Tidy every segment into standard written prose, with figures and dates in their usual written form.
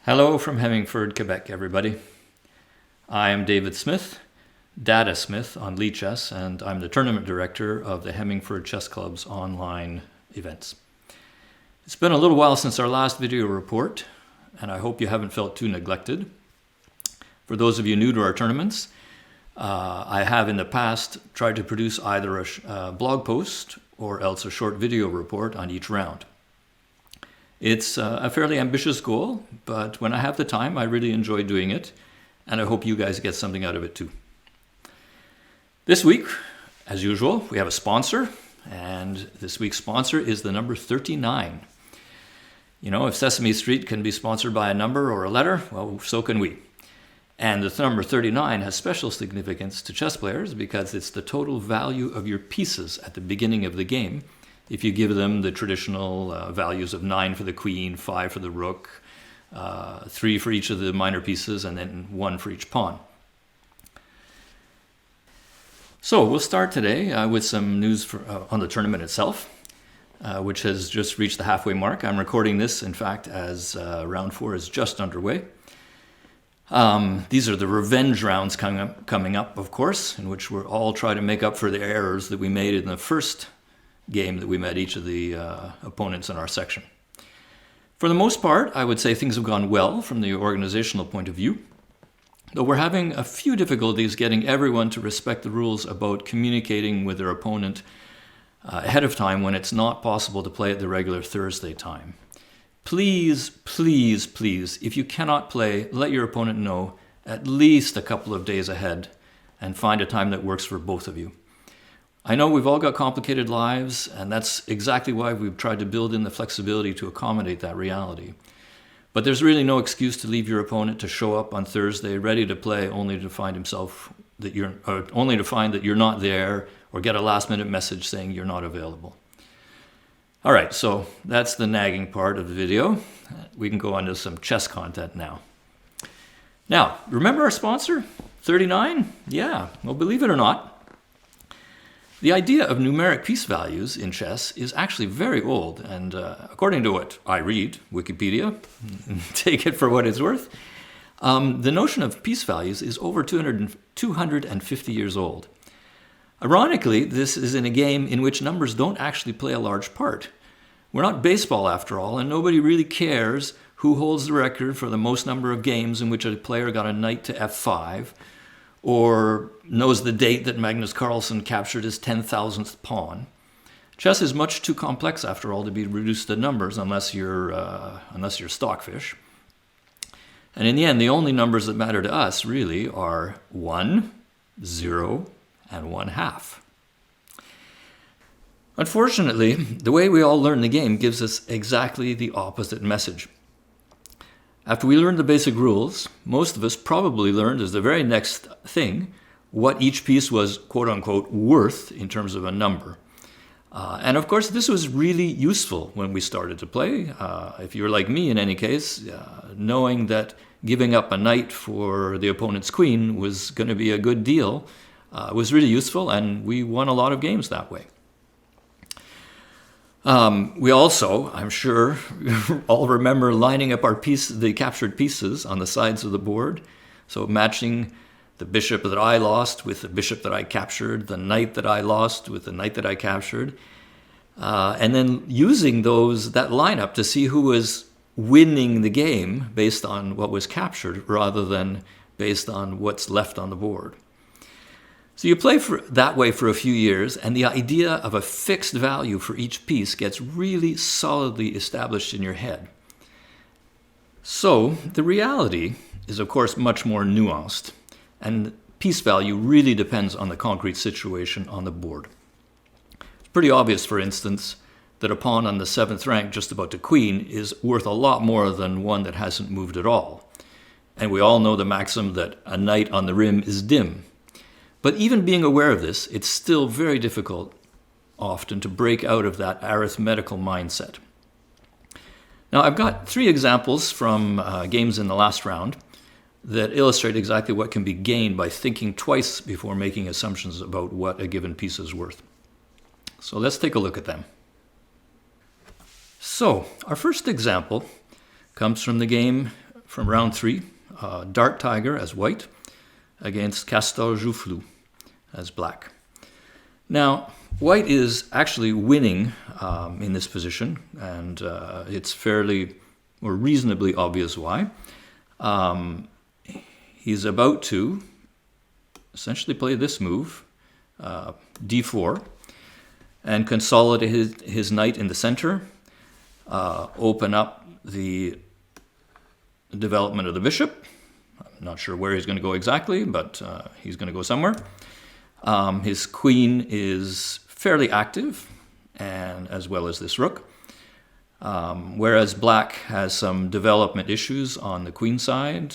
Hello from Hemmingford, Quebec, everybody. I am David Smith, Data Smith on Lichess, and I'm the tournament director of the Hemmingford Chess Club's online events. It's been a little while since our last video report, and I hope you haven't felt too neglected. For those of you new to our tournaments, I have in the past tried to produce either a blog post or else a short video report on each round. It's a fairly ambitious goal, but when I have the time, I really enjoy doing it, and I hope you guys get something out of it too. This week, as usual, we have a sponsor, and this week's sponsor is the number 39. You know, if Sesame Street can be sponsored by a number or a letter, well, so can we. And the number 39 has special significance to chess players because it's the total value of your pieces at the beginning of the game, if you give them the traditional values of 9 for the queen, 5 for the rook, 3 for each of the minor pieces, and then 1 for each pawn. So we'll start today with some news on the tournament itself, which has just reached the halfway mark. I'm recording this, in fact, as round 4 is just underway. These are the revenge rounds coming up, of course, in which we're all trying to make up for the errors that we made in the first game that we met each of the opponents in our section. For the most part, I would say things have gone well from the organizational point of view, though we're having a few difficulties getting everyone to respect the rules about communicating with their opponent ahead of time when it's not possible to play at the regular Thursday time. Please, please, please, if you cannot play, let your opponent know at least a couple of days ahead and find a time that works for both of you. I know we've all got complicated lives, and that's exactly why we've tried to build in the flexibility to accommodate that reality. But there's really no excuse to leave your opponent to show up on Thursday ready to play only to find that you're not there, or get a last-minute message saying you're not available. All right, so that's the nagging part of the video. We can go on to some chess content now. Now, remember our sponsor, 39? Yeah, well, believe it or not, the idea of numeric piece values in chess is actually very old, and according to what I read, Wikipedia, take it for what it's worth, the notion of piece values is over 250 years old. Ironically, this is in a game in which numbers don't actually play a large part. We're not baseball after all, and nobody really cares who holds the record for the most number of games in which a player got a knight to f5, or knows the date that Magnus Carlsen captured his 10,000th pawn. Chess is much too complex, after all, to be reduced to numbers unless you're stockfish. And in the end, the only numbers that matter to us, really, are 1, 0, and 1/2. Unfortunately, the way we all learn the game gives us exactly the opposite message. After we learned the basic rules, most of us probably learned as the very next thing what each piece was quote-unquote worth in terms of a number. And of course, this was really useful when we started to play. If you're like me in any case, knowing that giving up a knight for the opponent's queen was going to be a good deal was really useful, and we won a lot of games that way. We also, I'm sure, all remember lining up the captured pieces on the sides of the board. So matching the bishop that I lost with the bishop that I captured, the knight that I lost with the knight that I captured, and then using that lineup to see who was winning the game based on what was captured rather than based on what's left on the board. So you play that way for a few years, and the idea of a fixed value for each piece gets really solidly established in your head. So the reality is, of course, much more nuanced, and piece value really depends on the concrete situation on the board. It's pretty obvious, for instance, that a pawn on the 7th rank just about to queen is worth a lot more than one that hasn't moved at all. And we all know the maxim that a knight on the rim is dim. But even being aware of this, it's still very difficult often to break out of that arithmetical mindset. Now, I've got 3 examples from games in the last round that illustrate exactly what can be gained by thinking twice before making assumptions about what a given piece is worth. So let's take a look at them. So our first example comes from the game from round 3, Dark Tiger as white against Castor Joufflou as black. Now, white is actually winning in this position, and it's fairly or reasonably obvious why. He's about to essentially play this move, d4, and consolidate his knight in the center, open up the development of the bishop. I'm not sure where he's going to go exactly, but he's going to go somewhere. His queen is fairly active, and as well as this rook. Whereas black has some development issues on the queen side.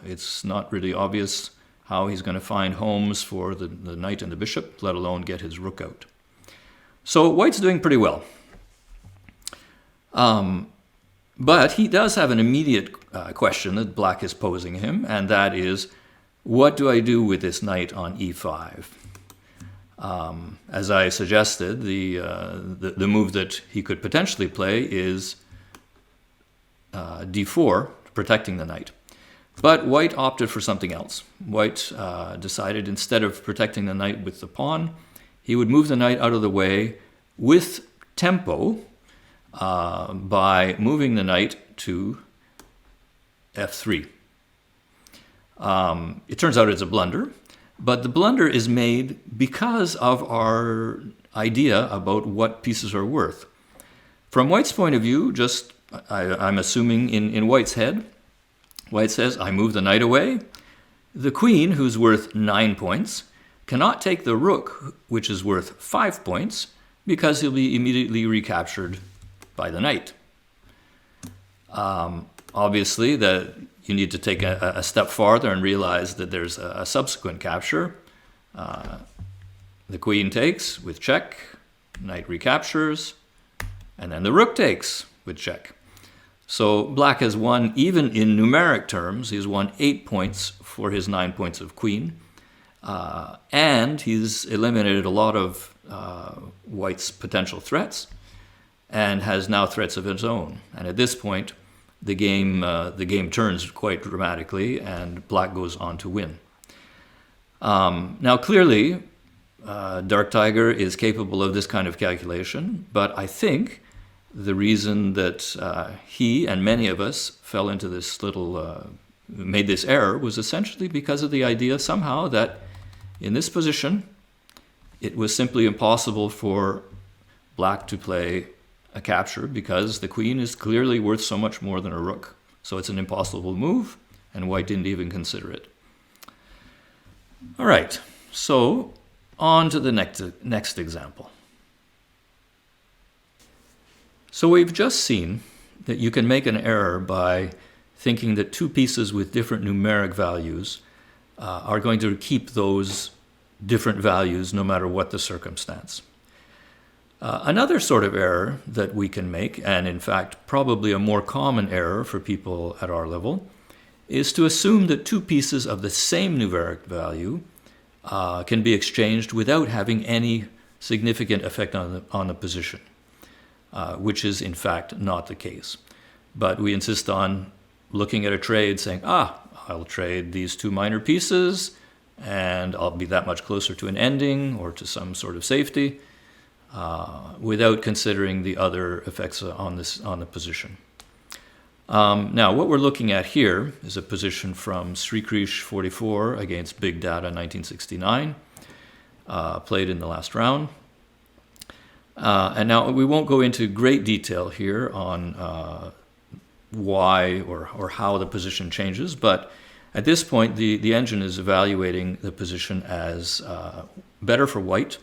It's not really obvious how he's going to find homes for the knight and the bishop, let alone get his rook out. So white's doing pretty well. But he does have an immediate question that black is posing him, and that is, what do I do with this knight on e5? As I suggested, the move that he could potentially play is d4, protecting the knight. But white opted for something else. White decided instead of protecting the knight with the pawn, he would move the knight out of the way with tempo by moving the knight to f3. It turns out it's a blunder, but the blunder is made because of our idea about what pieces are worth. From white's point of view, I'm assuming in white's head, white says, I move the knight away. The queen, who's worth 9 points, cannot take the rook, which is worth 5 points, because he'll be immediately recaptured by the knight. Obviously, you need to take a step farther and realize that there's a subsequent capture. The queen takes with check, knight recaptures, and then the rook takes with check. So black has won, even in numeric terms, he's won 8 points for his 9 points of queen. And he's eliminated a lot of white's potential threats and has now threats of his own. And at this point, the game turns quite dramatically, and black goes on to win. Now, clearly, Dark Tiger is capable of this kind of calculation, but I think the reason that he and many of us fell into this made this error was essentially because of the idea somehow that in this position, it was simply impossible for black to play a capture because the queen is clearly worth so much more than a rook. So it's an impossible move, and white didn't even consider it. All right, so on to the next example. So we've just seen that you can make an error by thinking that two pieces with different numeric values are going to keep those different values no matter what the circumstance. Another sort of error that we can make, and in fact probably a more common error for people at our level, is to assume that two pieces of the same numeric value can be exchanged without having any significant effect on the position, which is in fact not the case. But we insist on looking at a trade saying, I'll trade these two minor pieces and I'll be that much closer to an ending or to some sort of safety, without considering the other effects on the position. Now, what we're looking at here is a position from Srikrish 44 against Big Data 1969, played in the last round. And now we won't go into great detail here on why or how the position changes, but at this point, the engine is evaluating the position as better for white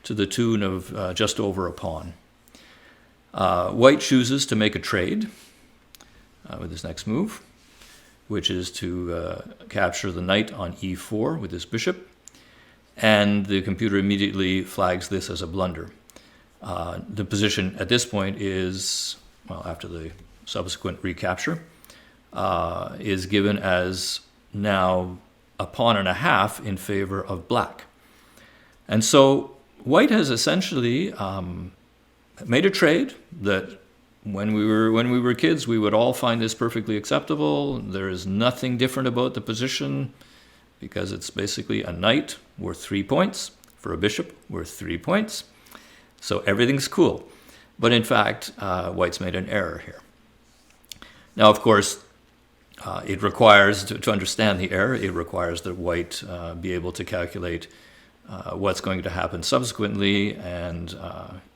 to the tune of just over a pawn. White chooses to make a trade with his next move, which is to capture the knight on e4 with his bishop, and the computer immediately flags this as a blunder. The position at this point is, well, after the subsequent recapture, is given as now a pawn and a half in favor of black. And so white has essentially made a trade that when we were kids, we would all find this perfectly acceptable. There is nothing different about the position because it's basically a knight worth 3 points for a bishop worth 3 points. So everything's cool. But in fact, white's made an error here. Now, of course, it requires, to understand the error, it requires that white be able to calculate what's going to happen subsequently, and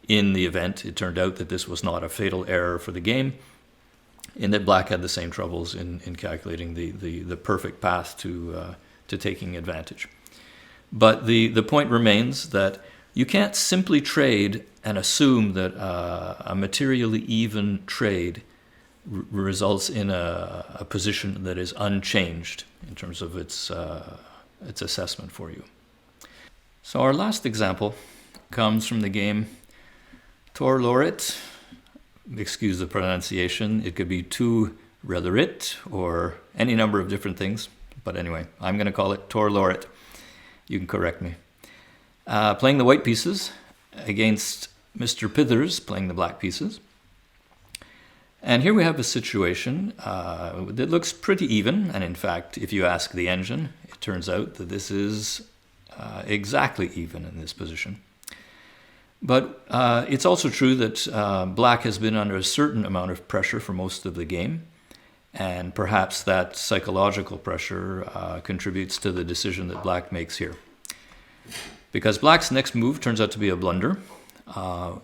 in the event, it turned out that this was not a fatal error for the game, in that black had the same troubles in calculating the perfect path to taking advantage. But the point remains that you can't simply trade and assume that a materially even trade results in a position that is unchanged in terms of its assessment for you. So our last example comes from the game Tor Lorit. Excuse the pronunciation. It could be Tu Relerit or any number of different things. But anyway, I'm going to call it Tor Lorit. You can correct me. Playing the white pieces against Mr. Pithers playing the black pieces. And here we have a situation that looks pretty even. And in fact, if you ask the engine, it turns out that this is exactly even in this position. But it's also true that black has been under a certain amount of pressure for most of the game. And perhaps that psychological pressure contributes to the decision that black makes here. Because black's next move turns out to be a blunder,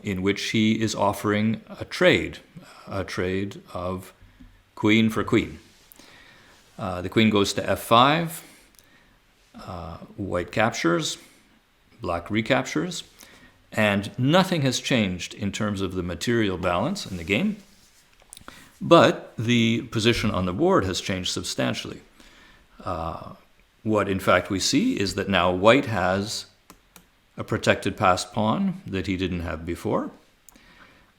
in which he is offering a trade of queen for queen. The queen goes to f5, white captures, black recaptures, and nothing has changed in terms of the material balance in the game, but the position on the board has changed substantially. What in fact we see is that now white has a protected passed pawn that he didn't have before.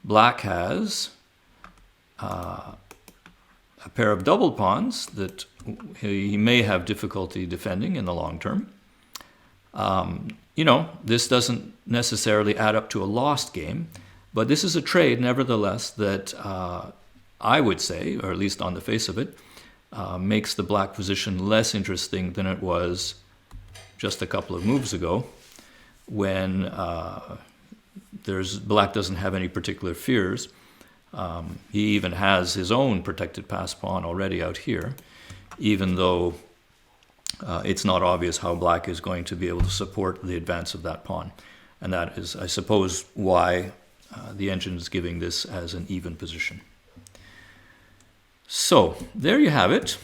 Black has a pair of double pawns that he may have difficulty defending in the long term. This doesn't necessarily add up to a lost game, but this is a trade, nevertheless, that I would say, or at least on the face of it, makes the black position less interesting than it was just a couple of moves ago, when black doesn't have any particular fears. He even has his own protected pass pawn already out here, even though it's not obvious how black is going to be able to support the advance of that pawn. And that is, I suppose, why the engine is giving this as an even position. So there you have it.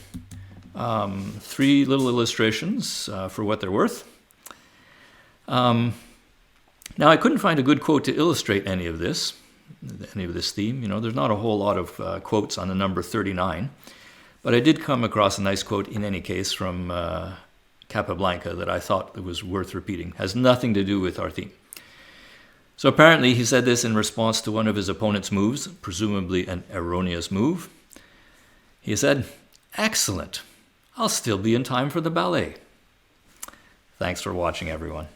3 little illustrations for what they're worth. Now, I couldn't find a good quote to illustrate any of this theme. There's not a whole lot of quotes on the number 39, but I did come across a nice quote in any case from Capablanca that I thought it was worth repeating. Has nothing to do with our theme. So apparently he said this in response to one of his opponent's moves, presumably an erroneous move. He said, "Excellent. I'll still be in time for the ballet." Thanks for watching, everyone.